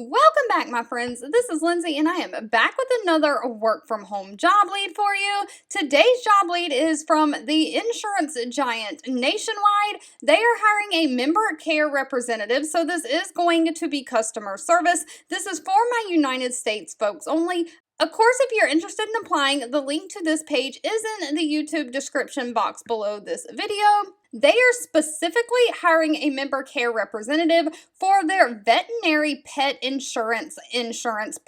Welcome back, my friends. This is Lindsay, and I am back with another work from home job lead for you. Today's job lead is from the insurance giant Nationwide. They are hiring a member care representative, so this is going to be customer service. This is for my United States folks only. Of course, if you're interested in applying, the link to this page is in the YouTube description box below this video. They are specifically hiring a member care representative for their veterinary pet insurance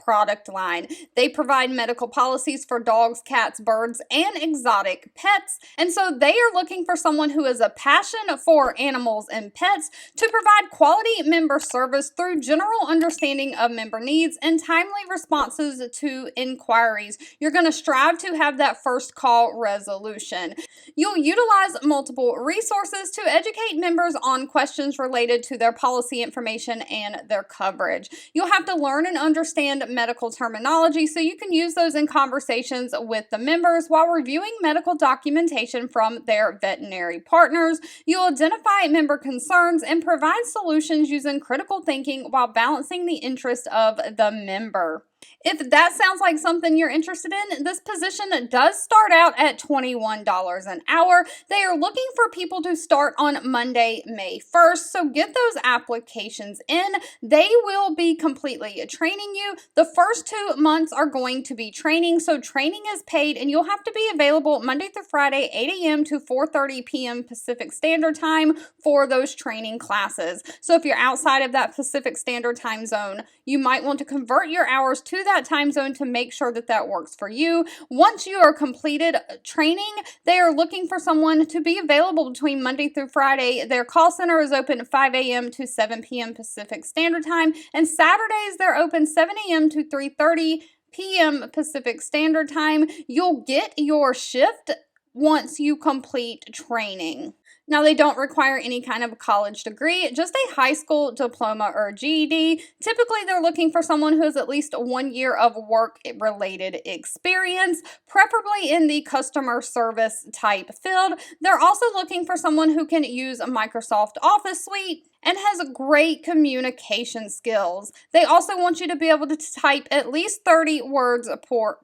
product line. They provide medical policies for dogs, cats, birds, and exotic pets. And so they are looking for someone who has a passion for animals and pets to provide quality member service through general understanding of member needs and timely responses to inquiries. You're going to strive to have that first call resolution. You'll utilize multiple resources to educate members on questions related to their policy information and their coverage. You'll have to learn and understand medical terminology so you can use those in conversations with the members while reviewing medical documentation from their veterinary partners. You'll identify member concerns and provide solutions using critical thinking while balancing the interest of the member. If that sounds like something you're interested in, this position does start out at $21 an hour. They are looking for people to start on Monday, May 1st, so get those applications in. They will be completely training you. The first 2 months are going to be training, so training is paid, and you'll have to be available Monday through Friday, 8 a.m. to 4:30 p.m. Pacific Standard Time for those training classes. So if you're outside of that Pacific Standard Time zone, you might want to convert your hours to that time zone to make sure that that works for you. Once you are completed training, they are looking for someone to be available between Monday through Friday. Their call center is open 5 a.m. to 7 p.m. Pacific Standard Time, and Saturdays they're open 7 a.m. to 3:30 p.m. Pacific Standard Time. You'll get your shift once you complete training. Now, they don't require any kind of college degree, just a high school diploma or GED. Typically, they're looking for someone who has at least 1 year of work-related experience, preferably in the customer service type field. They're also looking for someone who can use a Microsoft Office suite and has great communication skills. They also want you to be able to type at least 30 words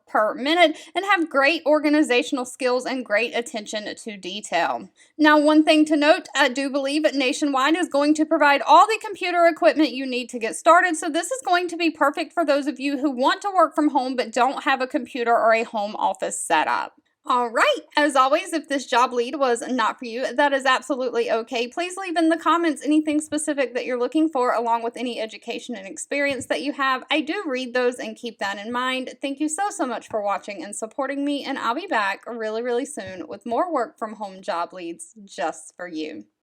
per minute and have great organizational skills and great attention to detail. Now, one thing to note, I do believe Nationwide is going to provide all the computer equipment you need to get started, so this is going to be perfect for those of you who want to work from home but don't have a computer or a home office setup. All right, as always, if this job lead was not for you, that is absolutely okay. Please leave in the comments anything specific that you're looking for, along with any education and experience that you have. I do read those and keep that in mind. Thank you so much for watching and supporting me, and I'll be back really soon with more work from home job leads just for you.